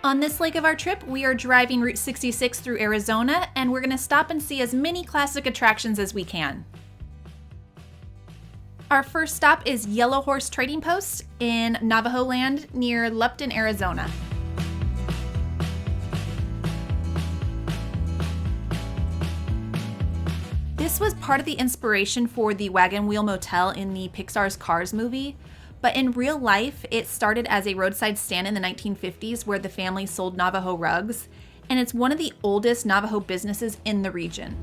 On this leg of our trip, we are driving Route 66 through Arizona, and we're going to stop and see as many classic attractions as we can. Our first stop is Yellowhorse Trading Post in Navajo Land near Lupton, Arizona. This was part of the inspiration for the Wagon Wheel Motel in the Pixar's Cars movie, but in real life, it started as a roadside stand in the 1950s where the family sold Navajo rugs, and it's one of the oldest Navajo businesses in the region.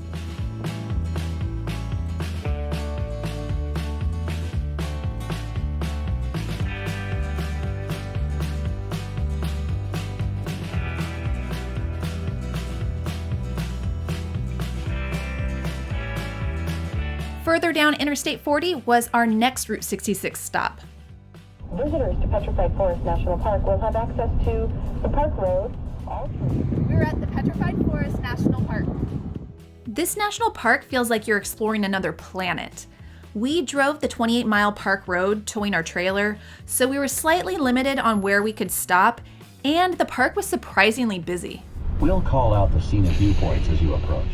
Further down Interstate 40 was our next Route 66 stop. Visitors to Petrified Forest National Park will have access to the park road. We're at the Petrified Forest National Park. This national park feels like you're exploring another planet. We drove the 28-mile park road towing our trailer, so we were slightly limited on where we could stop, and the park was surprisingly busy. We'll call out the scenic viewpoints as you approach.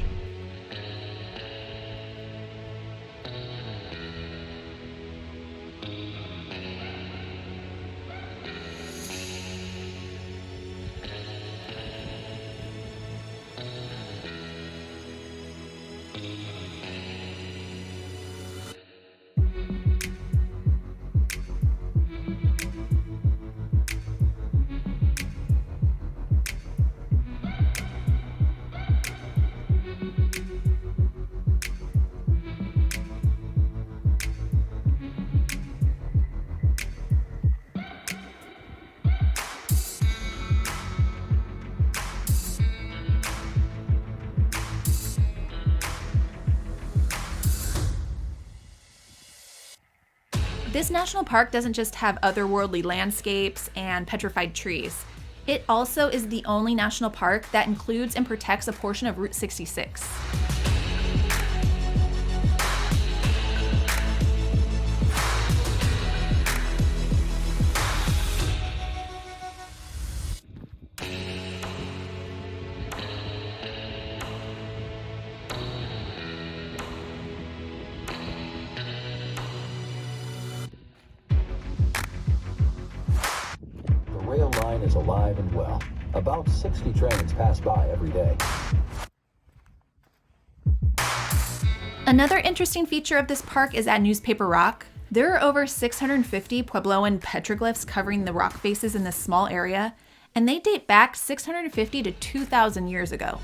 This national park doesn't just have otherworldly landscapes and petrified trees. It also is the only national park that includes and protects a portion of Route 66. The rail line is alive and well. About 60 trains pass by every day. Another interesting feature of this park is at Newspaper Rock. There are over 650 Puebloan petroglyphs covering the rock faces in this small area, and they date back 650 to 2,000 years ago.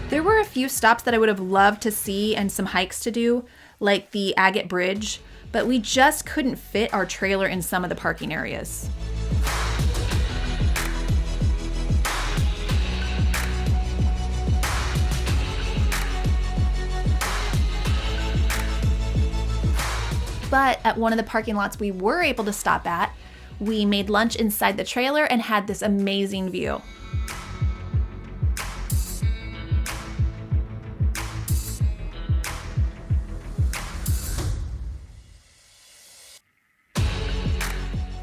There were a few stops that I would have loved to see and some hikes to do, like the Agate Bridge, but we just couldn't fit our trailer in some of the parking areas. But at one of the parking lots we were able to stop at, we made lunch inside the trailer and had this amazing view.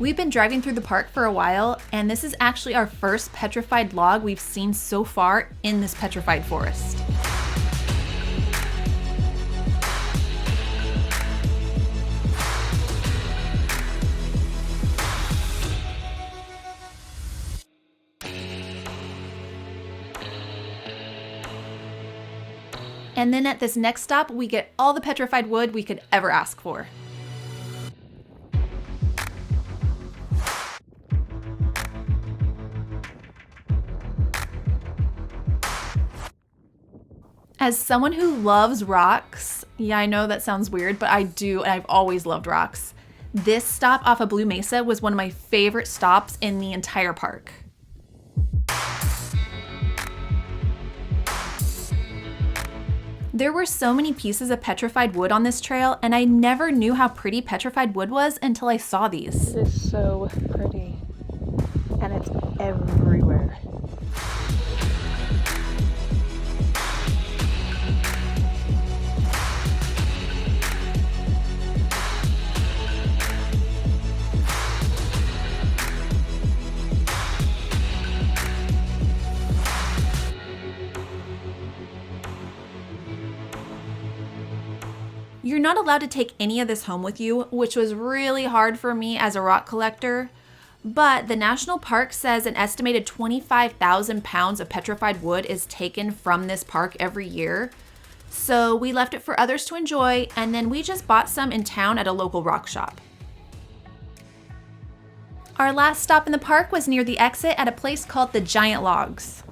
We've been driving through the park for a while, and this is actually our first petrified log we've seen so far in this petrified forest. And then at this next stop, we get all the petrified wood we could ever ask for. As someone who loves rocks, yeah, I know that sounds weird, but I do, and I've always loved rocks. This stop off of Blue Mesa was one of my favorite stops in the entire park. There were so many pieces of petrified wood on this trail, and I never knew how pretty petrified wood was until I saw these. It is so pretty, and it's everywhere. You're not allowed to take any of this home with you, which was really hard for me as a rock collector, but the national park says an estimated 25,000 pounds of petrified wood is taken from this park every year. So we left it for others to enjoy, and then we just bought some in town at a local rock shop. Our last stop in the park was near the exit at a place called the Giant Logs.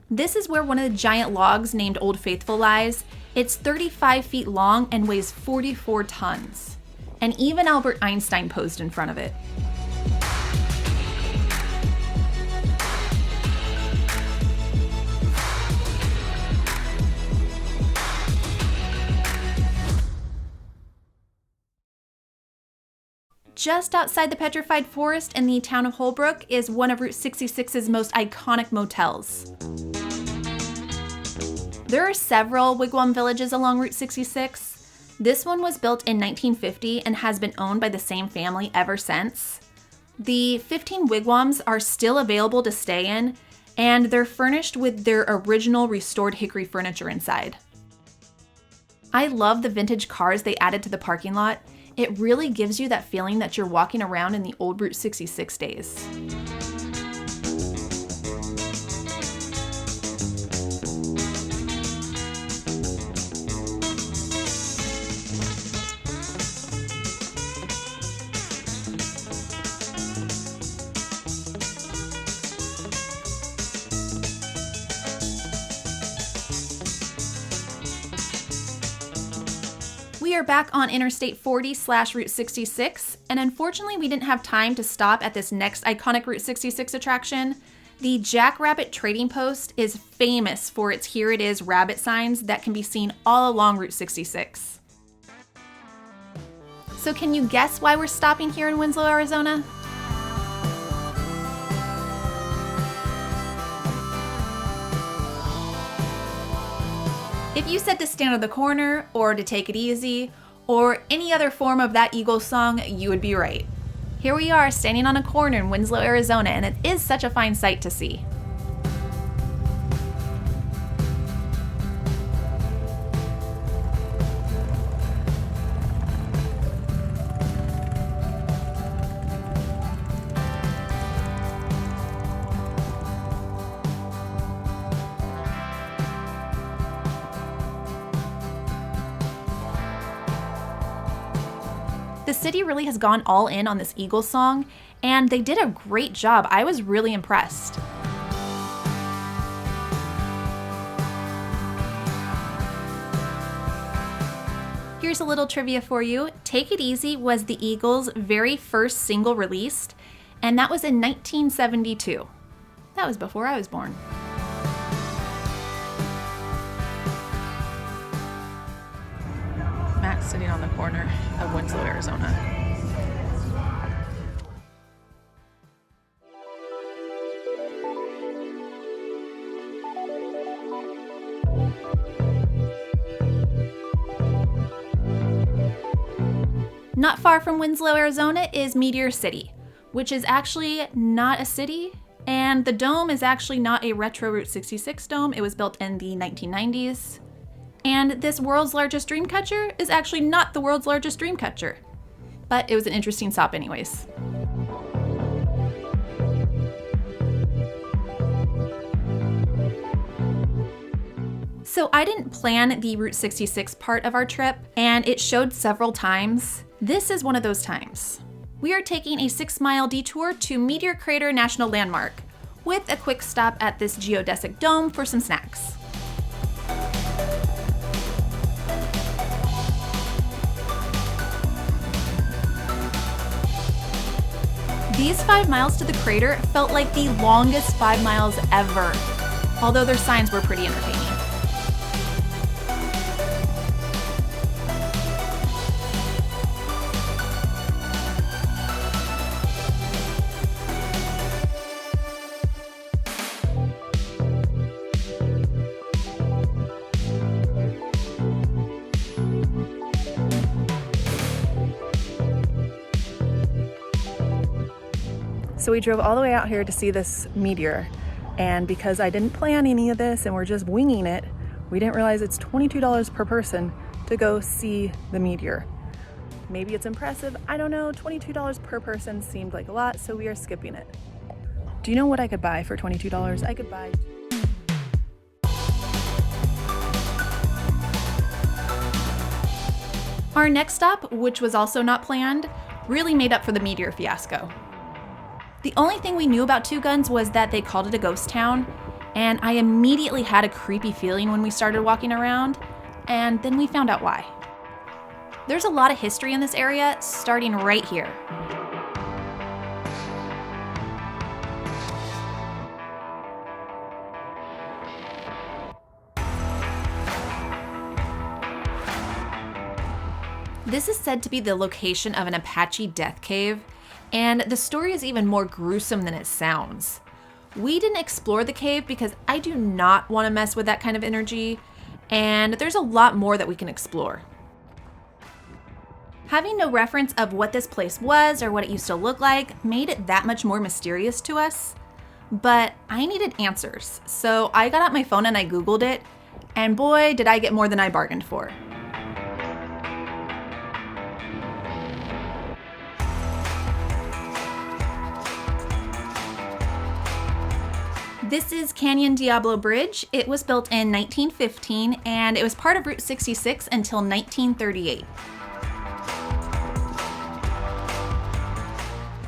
This is where one of the giant logs named Old Faithful lies. It's 35 feet long and weighs 44 tons. And even Albert Einstein posed in front of it. Just outside the Petrified Forest in the town of Holbrook is one of Route 66's most iconic motels. There are several wigwam villages along Route 66. This one was built in 1950 and has been owned by the same family ever since. The 15 wigwams are still available to stay in, and they're furnished with their original restored hickory furniture inside. I love the vintage cars they added to the parking lot. It really gives you that feeling that you're walking around in the old Route 66 days. We are back on Interstate 40/Route 66, and unfortunately we didn't have time to stop at this next iconic Route 66 attraction. The Jackrabbit Trading Post is famous for its "Here It Is" rabbit signs that can be seen all along Route 66. So can you guess why we're stopping here in Winslow, Arizona? If you said to stand on the corner, or to take it easy, or any other form of that Eagles song, you would be right. Here we are standing on a corner in Winslow, Arizona, and it is such a fine sight to see. The city really has gone all in on this Eagles song, and they did a great job. I was really impressed. Here's a little trivia for you. Take It Easy was the Eagles' very first single released, and that was in 1972. That was before I was born. Matt's sitting on the corner of Winslow, Arizona. Not far from Winslow, Arizona is Meteor City, which is actually not a city, and the dome is actually not a retro Route 66 dome. It was built in the 1990s. And this world's largest dream catcher is actually not the world's largest dream catcher. But it was an interesting stop anyways. So I didn't plan the Route 66 part of our trip, and it showed several times. This is one of those times. We are taking a 6-mile detour to Meteor Crater National Landmark, with a quick stop at this geodesic dome for some snacks. These 5 miles to the crater felt like the longest 5 miles ever, although their signs were pretty entertaining. So we drove all the way out here to see this meteor, and because I didn't plan any of this and we're just winging it, we didn't realize it's $22 per person to go see the meteor. Maybe it's impressive, I don't know. $22 per person seemed like a lot, so we are skipping it. Do you know what I could buy for $22? I could buy... Our next stop, which was also not planned, really made up for the meteor fiasco. The only thing we knew about Two Guns was that they called it a ghost town, and I immediately had a creepy feeling when we started walking around, and then we found out why. There's a lot of history in this area, starting right here. This is said to be the location of an Apache death cave, and the story is even more gruesome than it sounds. We didn't explore the cave because I do not want to mess with that kind of energy, and there's a lot more that we can explore. Having no reference of what this place was or what it used to look like made it that much more mysterious to us, but I needed answers, so I got out my phone and I Googled it, and boy, did I get more than I bargained for. This is Canyon Diablo Bridge. It was built in 1915 and it was part of Route 66 until 1938.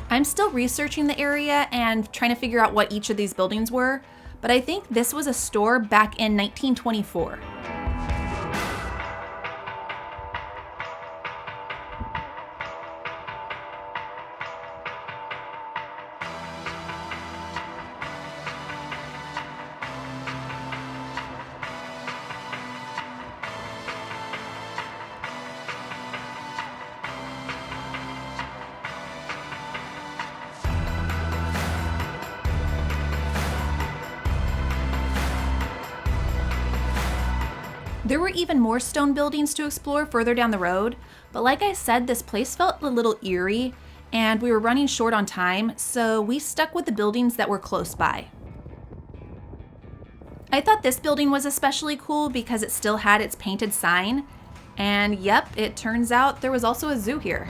I'm still researching the area and trying to figure out what each of these buildings were, but I think this was a store back in 1924. There were even more stone buildings to explore further down the road, but like I said, this place felt a little eerie and we were running short on time, so we stuck with the buildings that were close by. I thought this building was especially cool because it still had its painted sign, and yep, it turns out there was also a zoo here.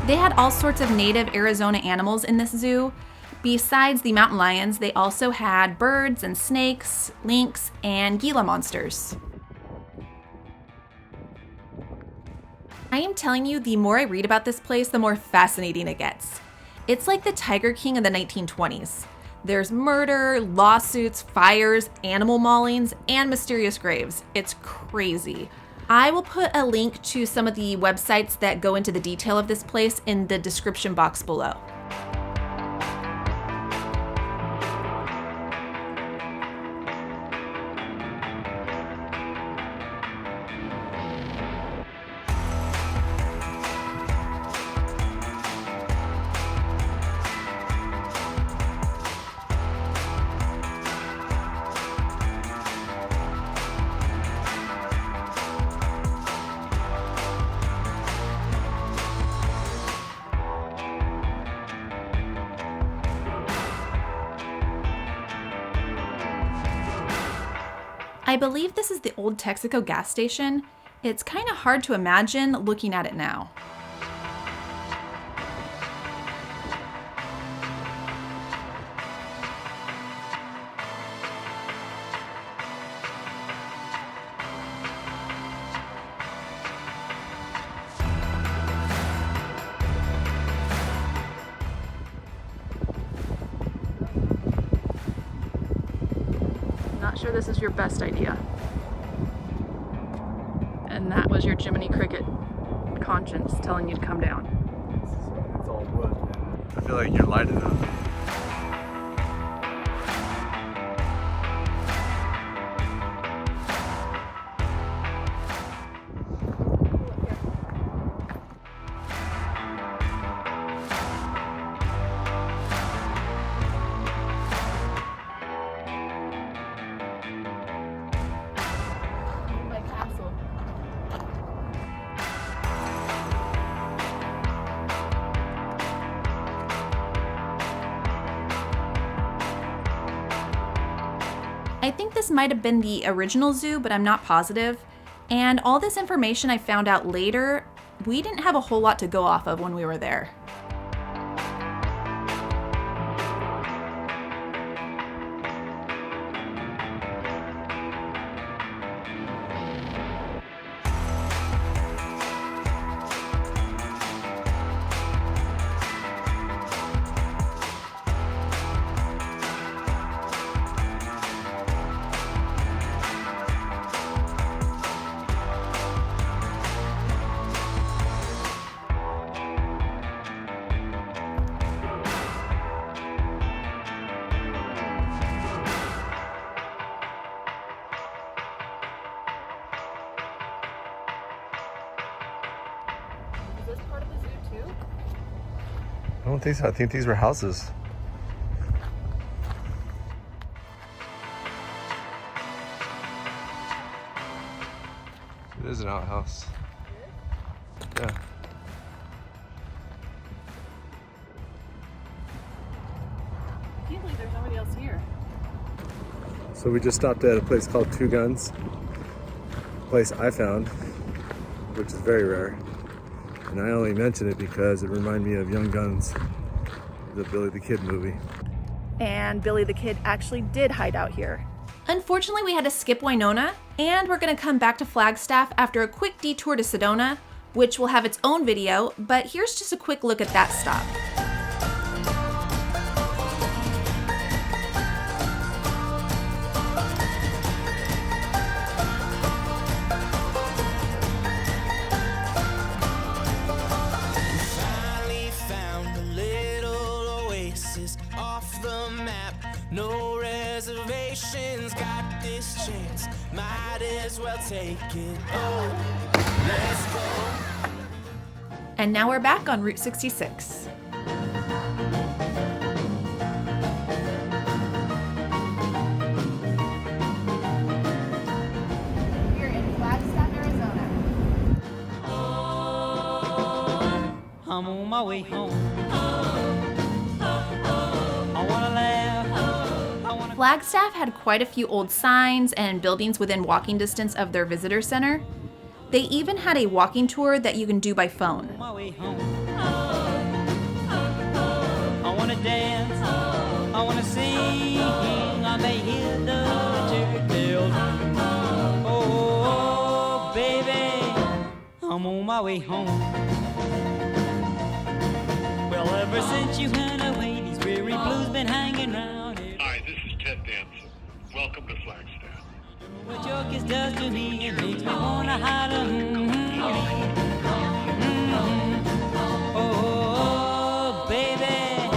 They had all sorts of native Arizona animals in this zoo. Besides the mountain lions, they also had birds and snakes, lynx, and Gila monsters. I am telling you, the more I read about this place, the more fascinating it gets. It's like the Tiger King of the 1920s. There's murder, lawsuits, fires, animal maulings, and mysterious graves. It's crazy. I will put a link to some of the websites that go into the detail of this place in the description box below. I believe this is the old Texaco gas station. It's kind of hard to imagine looking at it now. not sure this is your best idea. And that was your Jiminy Cricket conscience telling you to come down. It's all wood. I feel like you're lighted up. I think this might have been the original zoo, but I'm not positive. And all this information I found out later, we didn't have a whole lot to go off of when we were there. Is this part of the zoo too? I don't think so. I think these were houses. It is an outhouse. Yeah. I can't believe there's nobody else here. So we just stopped at a place called Two Guns. A place I found, which is very rare. And I only mention it because it reminded me of Young Guns, the Billy the Kid movie. And Billy the Kid actually did hide out here. Unfortunately, we had to skip Winona, and we're gonna come back to Flagstaff after a quick detour to Sedona, which will have its own video, but here's just a quick look at that stop. No reservations, got this chance, might as well take it. Oh, let's go. And now we're back on Route 66. We're in Flagstaff, Arizona. I'm on my way home. I wanna laugh. Flagstaff had quite a few old signs and buildings within walking distance of their visitor center. They even had a walking tour that you can do by phone. On my way home. I wanna dance. I wanna sing. I may hear the church bells. Oh, baby, I'm on my way home. Well, ever since you went away, these dreary blues been hanging round here. Hi, this is Ted Danson. Welcome to Flagstaff. What your kiss does to me, it makes me wanna holler. Oh, baby,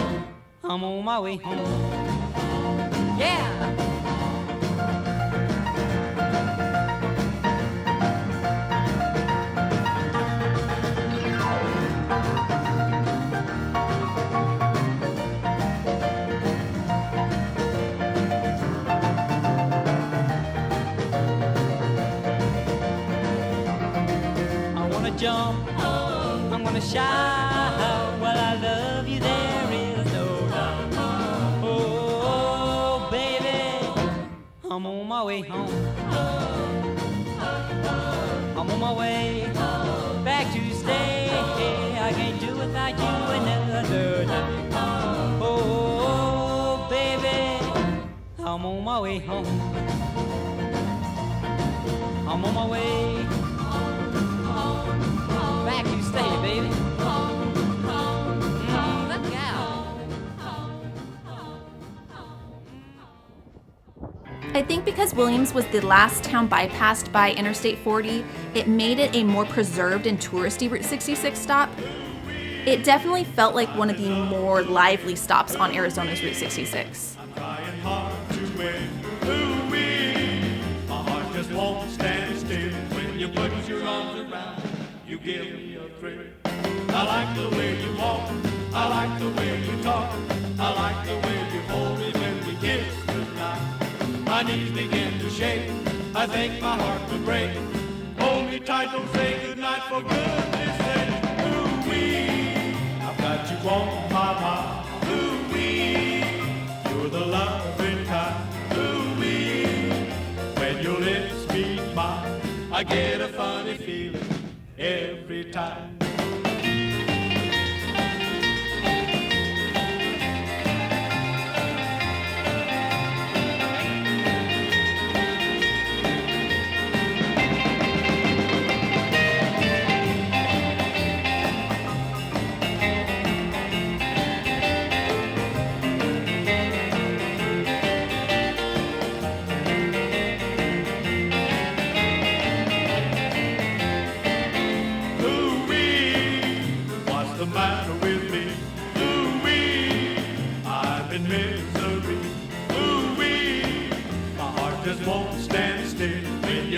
I'm on my way home. Yeah. Jump, I'm gonna shout. Well, I love you, there is no doubt. Oh, baby, I'm on my way home. I'm on my way back to stay. I can't do without you another day. Oh, baby, I'm on my way home. I'm on my way back to stay, baby. Look out. I think because Williams was the last town bypassed by Interstate 40, it made it a more preserved and touristy Route 66 stop. It definitely felt like one of the more lively stops on Arizona's Route 66. I'm trying hard to win. Ooh-wee. My heart just won't stand still. When you put your arms around, you give me a thrill. I like the way you walk. I like the way you talk. I like the way you hold me when we kiss goodnight. My knees begin to shake. I think my heart will break. Hold me tight, don't say goodnight for goodness sake. Ooh-wee. I've got you on my mind. Ooh-wee. You're the loving kind. Ooh-wee. When your lips meet mine, I get a funny feeling every time.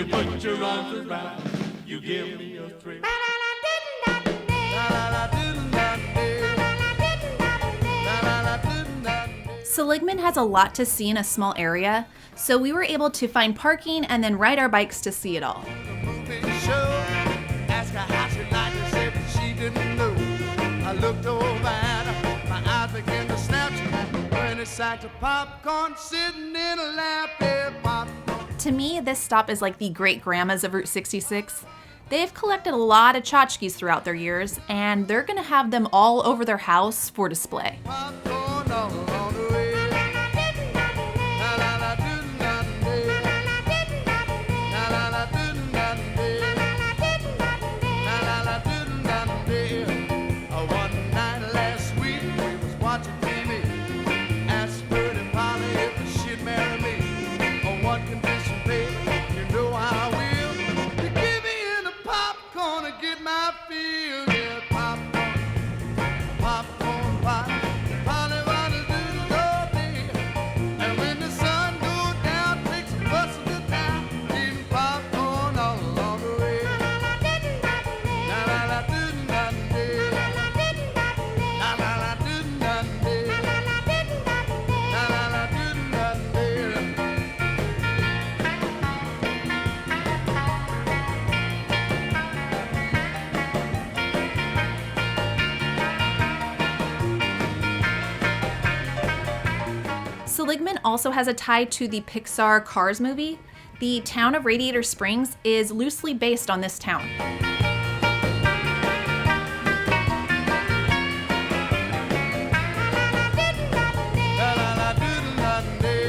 Put your arms around, you give me a thrill. Seligman has a lot to see in a small area, so we were able to find parking and then ride our bikes to see it all. Ask her how she liked it, said that she didn't know. I looked over at her, my eyes began to snap. When it's sack of popcorn sitting in a lap, yeah, popcorn. To me, this stop is like the great grandmas of Route 66. They've collected a lot of tchotchkes throughout their years, and they're gonna have them all over their house for display. Popcorn all along the way. La la la do na do. La la la do na do. La la la do na do. One night last week we was watching TV. Asked Pretty Polly if she'd marry me. On what condition, baby? You know I will. You give me in the popcorn and get my feel. Yeah, popcorn, popcorn pie. Polly wanna do the go day. And when the sun goes down, takes a bus to town, eating popcorn all along the way. La la la do na do. La la la do na do. La la la do na do. Seligman also has a tie to the Pixar Cars movie. The town of Radiator Springs is loosely based on this town. La la la do na do.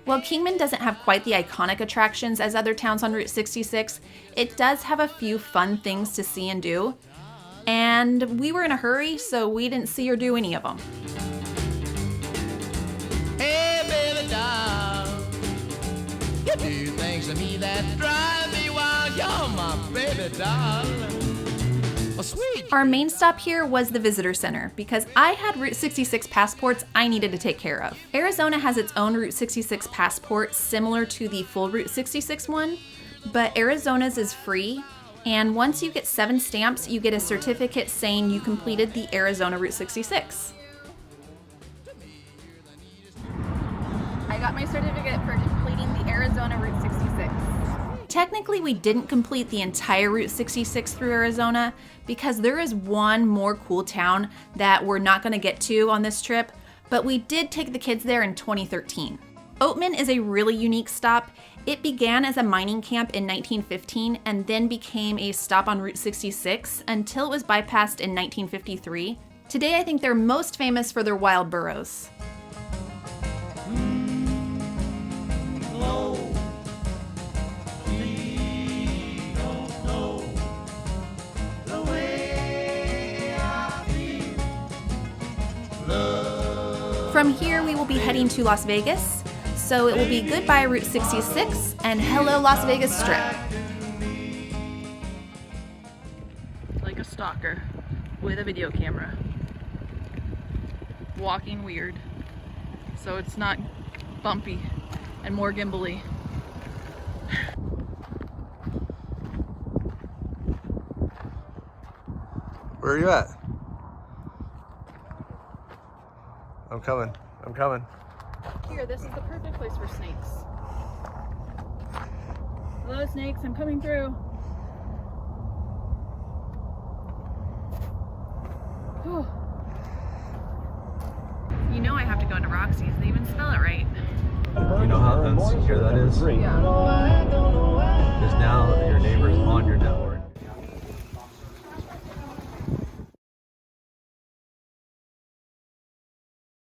While Kingman doesn't have quite the iconic attractions as other towns on Route 66, it does have a few fun things to see and do. And we were in a hurry, so we didn't see or do any of them. Hey, baby doll, you do things to me that drive me wild. You're my baby doll. Oh, sweet. Our main stop here was the Visitor Center because I had Route 66 passports I needed to take care of. Arizona has its own Route 66 passport similar to the full Route 66 one, but Arizona's is free, and once you get 7 stamps, you get a certificate saying you completed the Arizona Route 66. I got my certificate for completing the Arizona Route 66. Technically, we didn't complete the entire Route 66 through Arizona because there is one more cool town that we're not going to get to on this trip, but we did take the kids there in 2013. Oatman is a really unique stop. It began as a mining camp in 1915 and then became a stop on Route 66 until it was bypassed in 1953. Today, I think they're most famous for their wild burros. We don't know the way From here, we will be heading to Las Vegas. So it will be goodbye Route 66 and hello Las Vegas Strip. Like a stalker with a video camera. Walking weird. So it's not bumpy and more gimbally. Where are you at? I'm coming. I'm coming. Here, this is the perfect place for snakes. Hello, snakes. I'm coming through. Whew. You know I have to go into Roxy's. They even spell it right. You know how unsecure that is? Yeah. Because now